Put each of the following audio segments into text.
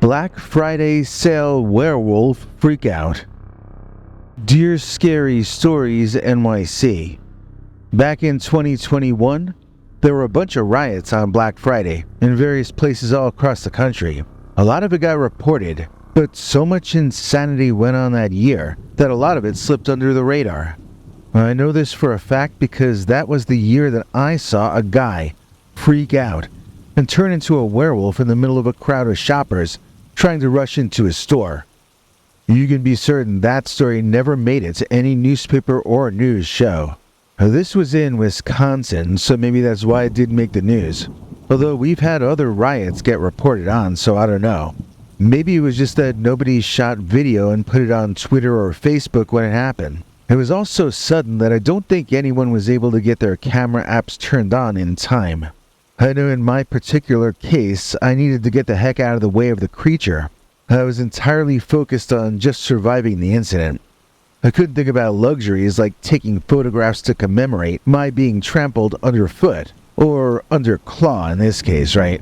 Black Friday Sale Werewolf Freakout. Dear Scary Stories NYC. Back in 2021, there were a bunch of riots on Black Friday in various places all across the country. A lot of it got reported, but so much insanity went on that year that a lot of it slipped under the radar. I know this for a fact because that was the year that I saw a guy freak out and turn into a werewolf in the middle of a crowd of shoppers trying to rush into his store. You can be certain that story never made it to any newspaper or news show. This was in Wisconsin, so maybe that's why it didn't make the news. Although we've had other riots get reported on, so I don't know. Maybe it was just that nobody shot video and put it on Twitter or Facebook when it happened. It was all so sudden that I don't think anyone was able to get their camera apps turned on in time. I know in my particular case, I needed to get the heck out of the way of the creature. I was entirely focused on just surviving the incident. I couldn't think about luxuries like taking photographs to commemorate my being trampled underfoot, or under claw in this case, right?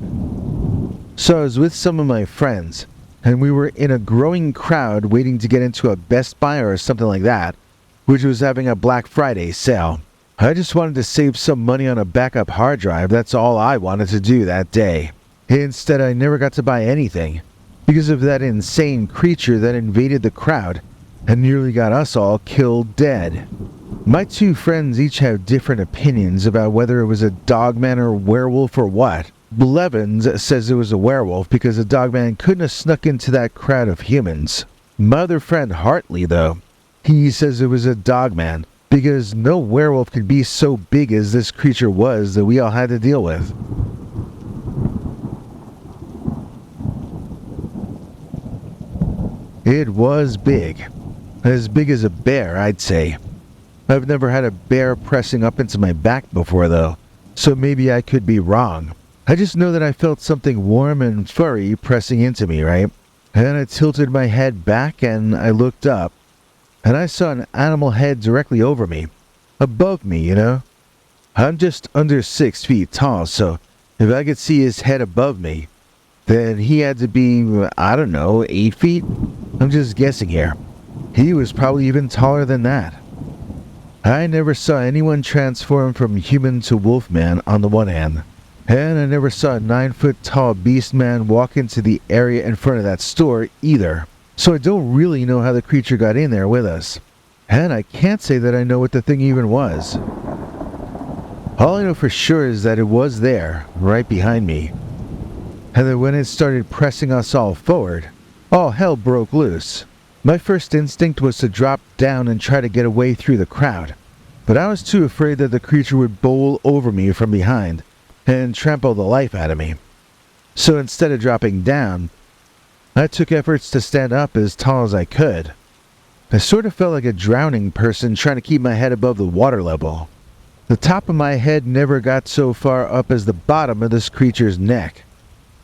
So I was with some of my friends, and we were in a growing crowd waiting to get into a Best Buy or something like that, which was having a Black Friday sale. I just wanted to save some money on a backup hard drive. That's all I wanted to do that day. Instead, I never got to buy anything because of that insane creature that invaded the crowd and nearly got us all killed dead. My two friends each have different opinions about whether it was a dogman or werewolf or what. Blevins says it was a werewolf because the dogman couldn't have snuck into that crowd of humans. My other friend Hartley, though, he says it was a dogman because no werewolf could be so big as this creature was that we all had to deal with. It was big. As big as a bear, I'd say. I've never had a bear pressing up into my back before, though, so maybe I could be wrong. I just know that I felt something warm and furry pressing into me, right? And I tilted my head back and I looked up, and I saw an animal head directly over me. Above me, you know? I'm just under 6 feet tall, so if I could see his head above me, then he had to be, I don't know, 8 feet? I'm just guessing here. He was probably even taller than that. I never saw anyone transform from human to wolfman on the one hand, and I never saw a 9-foot-tall beast man walk into the area in front of that store either. So I don't really know how the creature got in there with us. And I can't say that I know what the thing even was. All I know for sure is that it was there, right behind me. And that when it started pressing us all forward, all hell broke loose. My first instinct was to drop down and try to get away through the crowd. But I was too afraid that the creature would bowl over me from behind and trample the life out of me. So instead of dropping down, I took efforts to stand up as tall as I could. I sort of felt like a drowning person trying to keep my head above the water level. The top of my head never got so far up as the bottom of this creature's neck.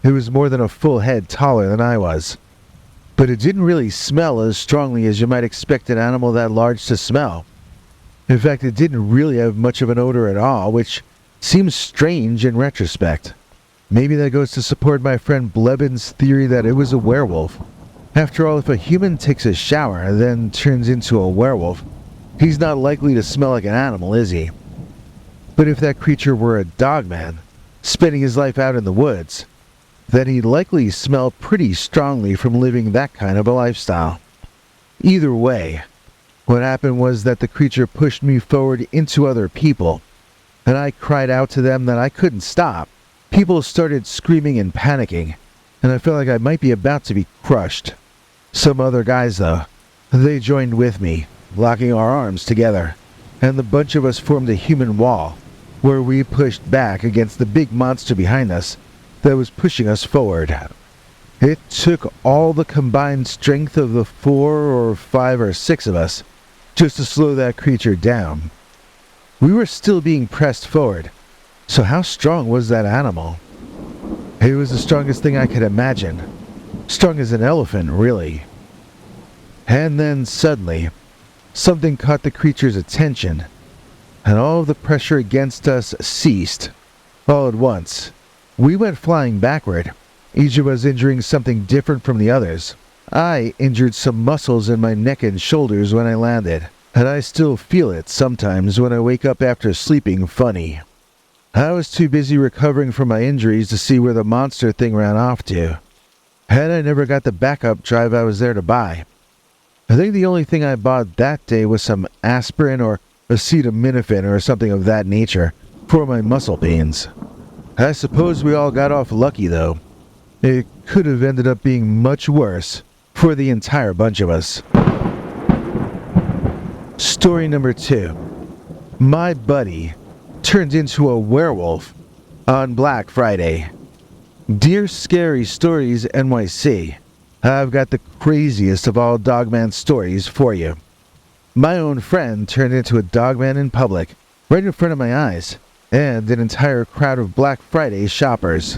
It was more than a full head taller than I was. But it didn't really smell as strongly as you might expect an animal that large to smell. In fact, it didn't really have much of an odor at all, which seems strange in retrospect. Maybe that goes to support my friend Blevins' theory that it was a werewolf. After all, if a human takes a shower and then turns into a werewolf, he's not likely to smell like an animal, is he? But if that creature were a dogman, spending his life out in the woods, then he'd likely smell pretty strongly from living that kind of a lifestyle. Either way, what happened was that the creature pushed me forward into other people, and I cried out to them that I couldn't stop. People started screaming and panicking, and I felt like I might be about to be crushed. Some other guys, though, they joined with me, locking our arms together, and the bunch of us formed a human wall, where we pushed back against the big monster behind us that was pushing us forward. It took all the combined strength of the 4 or 5 or 6 of us just to slow that creature down. We were still being pressed forward. So how strong was that animal? It was the strongest thing I could imagine. Strong as an elephant, really. And then suddenly, something caught the creature's attention, and all of the pressure against us ceased. All at once, we went flying backward, each of us injuring something different from the others. I injured some muscles in my neck and shoulders when I landed, and I still feel it sometimes when I wake up after sleeping funny. I was too busy recovering from my injuries to see where the monster thing ran off to. And I never got the backup drive I was there to buy. I think the only thing I bought that day was some aspirin or acetaminophen or something of that nature for my muscle pains. I suppose we all got off lucky though. It could have ended up being much worse for the entire bunch of us. Story number 2. My buddy turned into a werewolf on Black Friday. Dear Scary Stories NYC, I've got the craziest of all Dogman stories for you. My own friend turned into a Dogman in public, right in front of my eyes, and an entire crowd of Black Friday shoppers.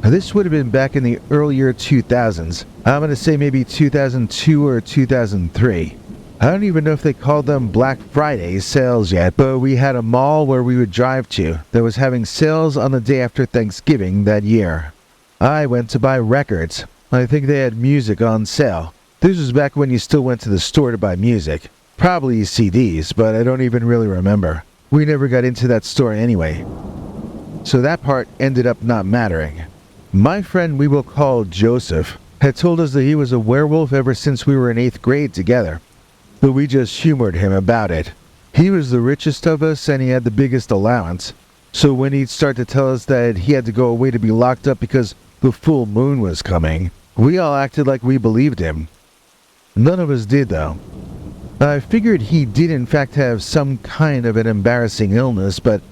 This would have been back in the earlier 2000s. I'm going to say maybe 2002 or 2003. I don't even know if they called them Black Friday sales yet, but we had a mall where we would drive to that was having sales on the day after Thanksgiving that year. I went to buy records. I think they had music on sale. This was back when you still went to the store to buy music. Probably CDs, but I don't even really remember. We never got into that store anyway. So that part ended up not mattering. My friend we will call Joseph had told us that he was a werewolf ever since we were in 8th grade together, but we just humored him about it. He was the richest of us and he had the biggest allowance, so when he'd start to tell us that he had to go away to be locked up because the full moon was coming, we all acted like we believed him. None of us did though. I figured he did in fact have some kind of an embarrassing illness, but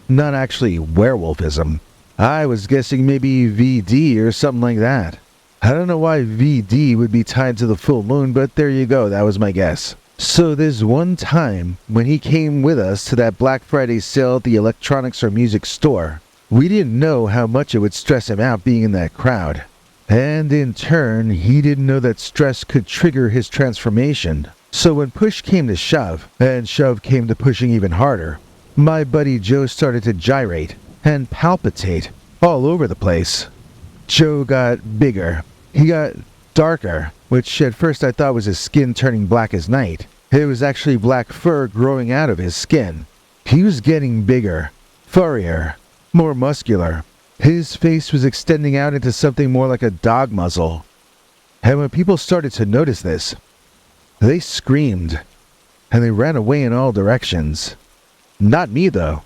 not actually werewolfism. I was guessing maybe VD or something like that. I don't know why VD would be tied to the full moon, but there you go, that was my guess. So this one time, when he came with us to that Black Friday sale at the electronics or music store, we didn't know how much it would stress him out being in that crowd. And in turn, he didn't know that stress could trigger his transformation. So when push came to shove, and shove came to pushing even harder, my buddy Joe started to gyrate and palpitate all over the place. Joe got bigger. He got darker, which at first I thought was his skin turning black as night. It was actually black fur growing out of his skin. He was getting bigger, furrier, more muscular. His face was extending out into something more like a dog muzzle. And when people started to notice this, they screamed, and they ran away in all directions. Not me though.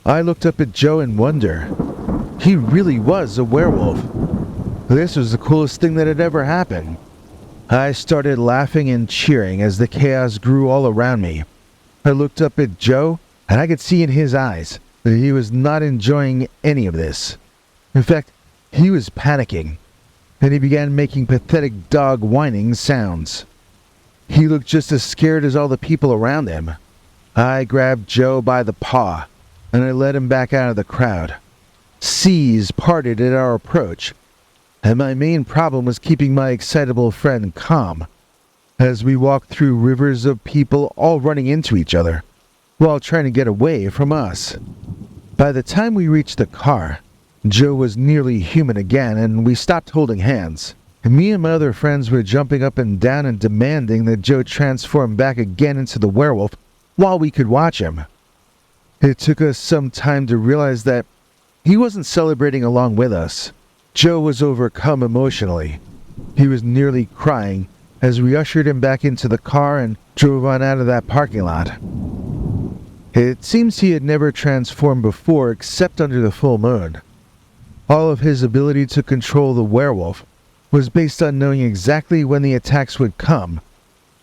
I looked up at Joe in wonder. He really was a werewolf. This was the coolest thing that had ever happened. I started laughing and cheering as the chaos grew all around me. I looked up at Joe, and I could see in his eyes that he was not enjoying any of this. In fact, he was panicking, and he began making pathetic dog whining sounds. He looked just as scared as all the people around him. I grabbed Joe by the paw, and I led him back out of the crowd. Seas parted at our approach, and my main problem was keeping my excitable friend calm, as we walked through rivers of people all running into each other, while trying to get away from us. By the time we reached the car, Joe was nearly human again, and we stopped holding hands. Me and my other friends were jumping up and down and demanding that Joe transform back again into the werewolf while we could watch him. It took us some time to realize that he wasn't celebrating along with us. Joe was overcome emotionally. He was nearly crying as we ushered him back into the car and drove on out of that parking lot. It seems he had never transformed before except under the full moon. All of his ability to control the werewolf was based on knowing exactly when the attacks would come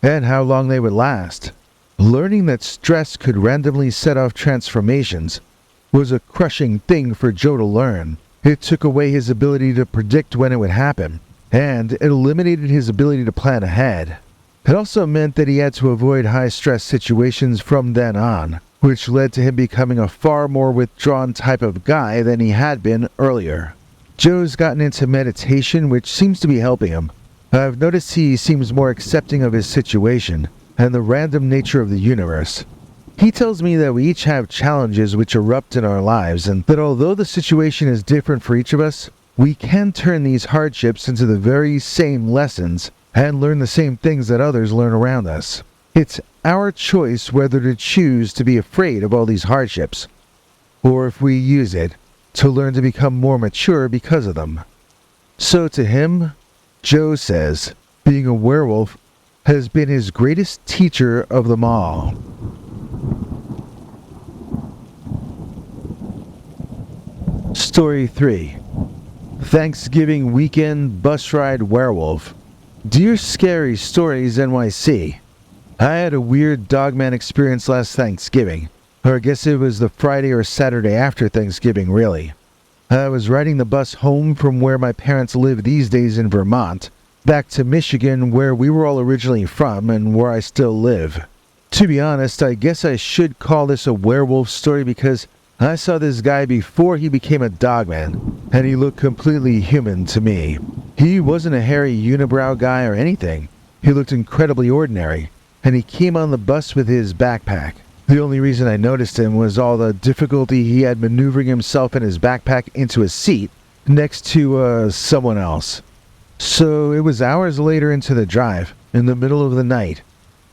and how long they would last. Learning that stress could randomly set off transformations was a crushing thing for Joe to learn. It took away his ability to predict when it would happen, and it eliminated his ability to plan ahead. It also meant that he had to avoid high-stress situations from then on, which led to him becoming a far more withdrawn type of guy than he had been earlier. Joe's gotten into meditation, which seems to be helping him. I've noticed he seems more accepting of his situation and the random nature of the universe. He tells me that we each have challenges which erupt in our lives, and that although the situation is different for each of us, we can turn these hardships into the very same lessons and learn the same things that others learn around us. It's our choice whether to choose to be afraid of all these hardships, or if we use it to learn to become more mature because of them. So to him, Joe says, being a werewolf has been his greatest teacher of them all. Story 3. Thanksgiving Weekend Bus Ride Werewolf. Dear Scary Stories NYC. I had a weird Dogman experience last Thanksgiving, or I guess it was the Friday or Saturday after Thanksgiving, really. I was riding the bus home from where my parents live these days in Vermont, back to Michigan where we were all originally from and where I still live. To be honest, I guess I should call this a werewolf story because I saw this guy before he became a dogman, and he looked completely human to me. He wasn't a hairy unibrow guy or anything. He looked incredibly ordinary, and he came on the bus with his backpack. The only reason I noticed him was all the difficulty he had maneuvering himself and his backpack into a seat next to someone else. So it was hours later into the drive, in the middle of the night,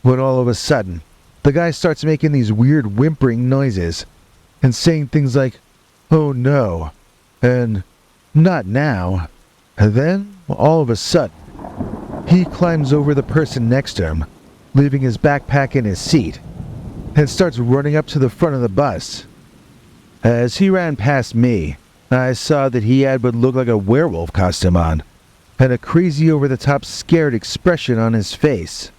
when all of a sudden, the guy starts making these weird whimpering noises and saying things like, "Oh no," and "not now." And then, all of a sudden, he climbs over the person next to him, leaving his backpack in his seat, and starts running up to the front of the bus. As he ran past me, I saw that he had what looked like a werewolf costume on, and a crazy over-the-top scared expression on his face.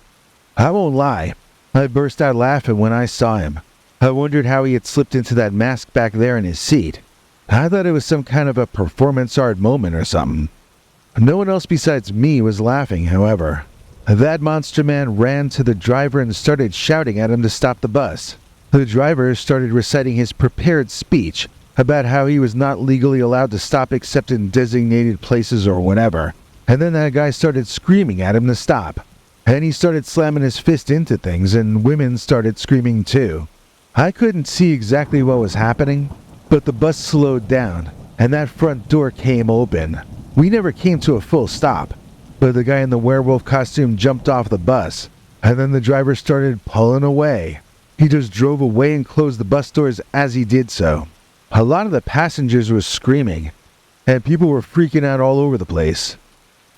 I won't lie, I burst out laughing when I saw him. I wondered how he had slipped into that mask back there in his seat. I thought it was some kind of a performance art moment or something. No one else besides me was laughing, however. That monster man ran to the driver and started shouting at him to stop the bus. The driver started reciting his prepared speech about how he was not legally allowed to stop except in designated places or whatever. And then that guy started screaming at him to stop. And he started slamming his fist into things, and women started screaming too. I couldn't see exactly what was happening, but the bus slowed down, and that front door came open. We never came to a full stop, but the guy in the werewolf costume jumped off the bus, and then the driver started pulling away. He just drove away and closed the bus doors as he did so. A lot of the passengers were screaming, and people were freaking out all over the place.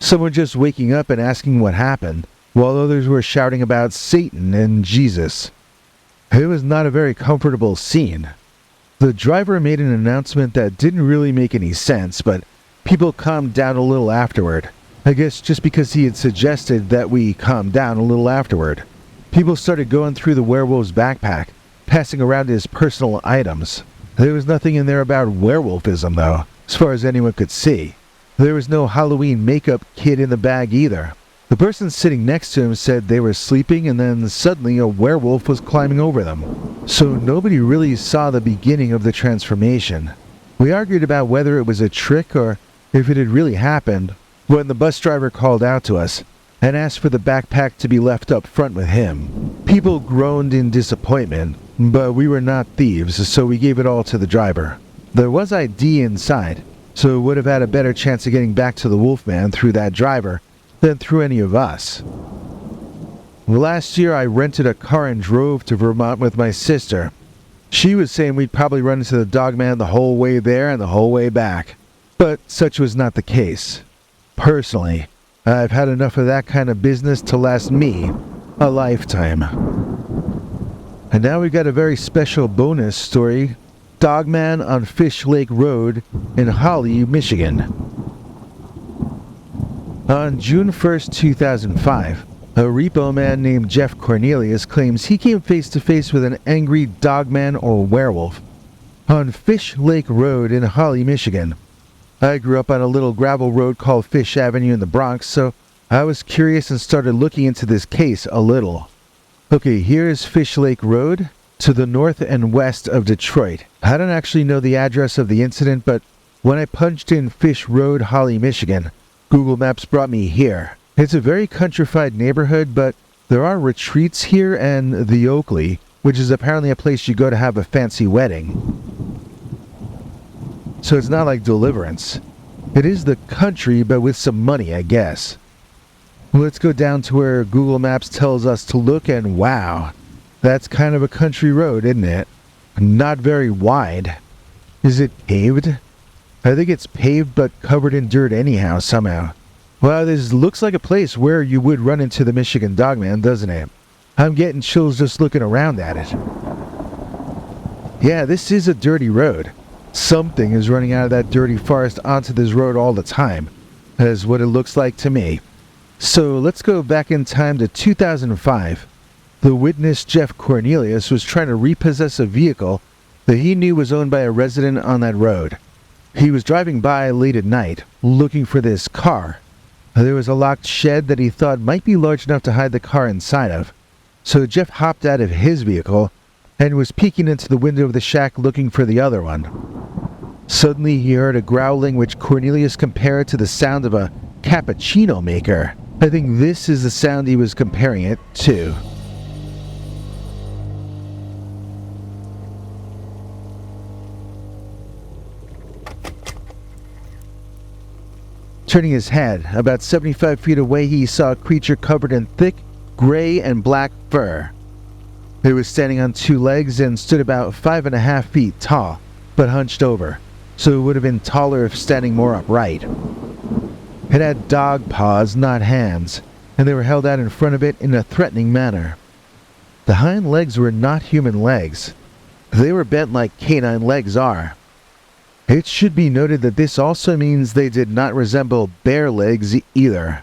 Some were just waking up and asking what happened, while others were shouting about Satan and Jesus. It was not a very comfortable scene. The driver made an announcement that didn't really make any sense, but people calmed down a little afterward. I guess just because he had suggested that we calm down a little afterward. People started going through the werewolf's backpack, passing around his personal items. There was nothing in there about werewolfism, though, as far as anyone could see. There was no Halloween makeup kit in the bag either. The person sitting next to him said they were sleeping, and then suddenly a werewolf was climbing over them. So nobody really saw the beginning of the transformation. We argued about whether it was a trick or if it had really happened when the bus driver called out to us and asked for the backpack to be left up front with him. People groaned in disappointment, but we were not thieves, so we gave it all to the driver. There was ID inside, so it would have had a better chance of getting back to the Wolfman through that driver than through any of us. Last year I rented a car and drove to Vermont with my sister. She was saying we'd probably run into the Dogman the whole way there and the whole way back, but such was not the case. Personally, I've had enough of that kind of business to last me a lifetime. And now we got a very special bonus story, Dogman on Fish Lake Road in Holly, Michigan. On June 1st, 2005, a repo man named Jeff Cornelius claims he came face to face with an angry dogman or werewolf on Fish Lake Road in Holly, Michigan. I grew up on a little gravel road called Fish Avenue in the Bronx, so I was curious and started looking into this case a little. Okay, here's Fish Lake Road to the north and west of Detroit. I don't actually know the address of the incident, but when I punched in Fish Road, Holly, Michigan, Google Maps brought me here. It's a very countrified neighborhood, but there are retreats here and the Oakley, which is apparently a place you go to have a fancy wedding. So it's not like Deliverance. It is the country, but with some money, I guess. Let's go down to where Google Maps tells us to look, and wow, that's kind of a country road, isn't it? Not very wide. Is it paved? I think it's paved but covered in dirt anyhow, somehow. Wow, this looks like a place where you would run into the Michigan Dogman, doesn't it? I'm getting chills just looking around at it. Yeah, this is a dirty road. Something is running out of that dirty forest onto this road all the time. That is what it looks like to me. So let's go back in time to 2005. The witness, Jeff Cornelius, was trying to repossess a vehicle that he knew was owned by a resident on that road. He was driving by late at night, looking for this car. There was a locked shed that he thought might be large enough to hide the car inside of. So Jeff hopped out of his vehicle and was peeking into the window of the shack looking for the other one. Suddenly he heard a growling which Cornelius compared to the sound of a cappuccino maker. I think this is the sound he was comparing it to. Turning his head, about 75 feet away he saw a creature covered in thick, gray and black fur. It was standing on two legs and stood about 5.5 feet tall, but hunched over, so it would have been taller if standing more upright. It had dog paws, not hands, and they were held out in front of it in a threatening manner. The hind legs were not human legs. They were bent like canine legs are. It should be noted that this also means they did not resemble bear legs either.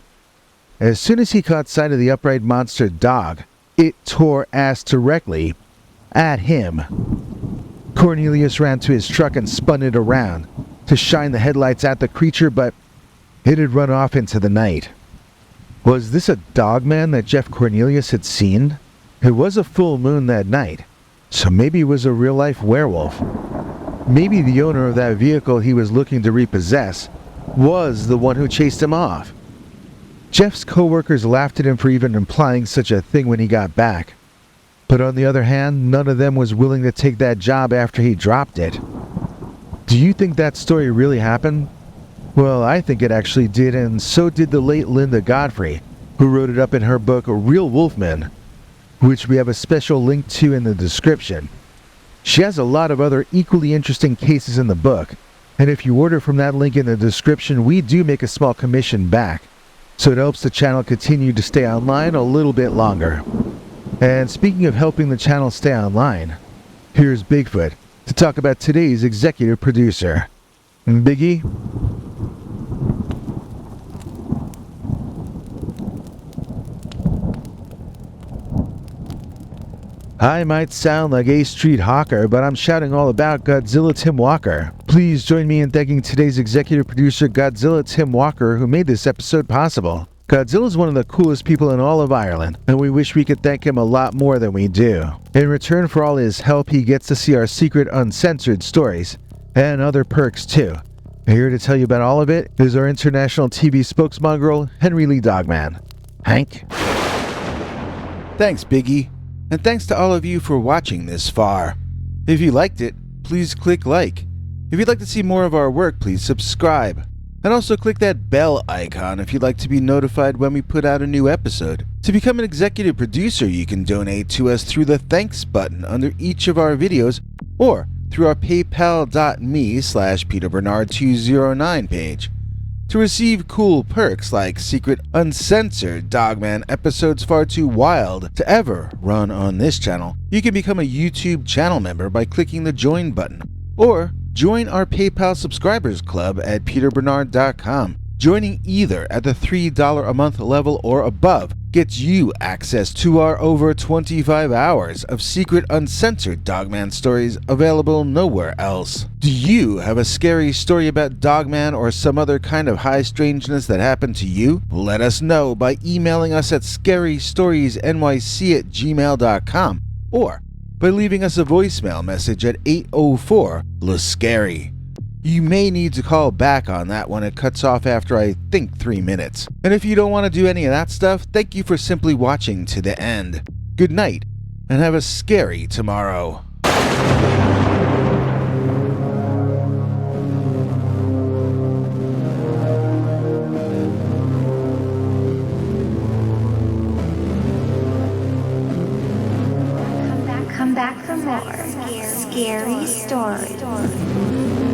As soon as he caught sight of the upright monster dog, it tore ass directly at him. Cornelius ran to his truck and spun it around to shine the headlights at the creature, but it had run off into the night. Was this a dogman that Jeff Cornelius had seen? It was a full moon that night, so maybe it was a real-life werewolf. Maybe the owner of that vehicle he was looking to repossess was the one who chased him off. Jeff's co-workers laughed at him for even implying such a thing when he got back. But on the other hand, none of them was willing to take that job after he dropped it. Do you think that story really happened? Well, I think it actually did, and so did the late Linda Godfrey, who wrote it up in her book Real Wolfmen, which we have a special link to in the description. She has a lot of other equally interesting cases in the book, and if you order from that link in the description, we do make a small commission back, so it helps the channel continue to stay online a little bit longer. And speaking of helping the channel stay online, here's Bigfoot to talk about today's executive producer. Biggie? I might sound like A Street Hawker, but I'm shouting all about Godzilla Tim Walker. Please join me in thanking today's executive producer Godzilla Tim Walker, who made this episode possible. Godzilla is one of the coolest people in all of Ireland, and we wish we could thank him a lot more than we do. In return for all his help, he gets to see our secret uncensored stories, and other perks too. Here to tell you about all of it is our international TV spokesmongrel, Henry Lee Dogman. Hank? Thanks, Biggie. And thanks to all of you for watching this far. If you liked it, please click like. If you'd like to see more of our work, please subscribe. And also click that bell icon if you'd like to be notified when we put out a new episode. To become an executive producer, you can donate to us through the thanks button under each of our videos or through our paypal.me/PeterBernard209 page. To receive cool perks like secret uncensored Dogman episodes far too wild to ever run on this channel, you can become a YouTube channel member by clicking the join button, or join our PayPal subscribers club at peterbernard.com. Joining either at the $3 a month level or above gets you access to our over 25 hours of secret uncensored Dogman stories available nowhere else. Do you have a scary story about Dogman or some other kind of high strangeness that happened to you? Let us know by emailing us at scarystoriesnyc@gmail.com or by leaving us a voicemail message at 804-LA-SCARY. You may need to call back on that one. It cuts off after, I think, 3 minutes. And if you don't want to do any of that stuff, thank you for simply watching to the end. Good night, and have a scary tomorrow. back for more scary stories.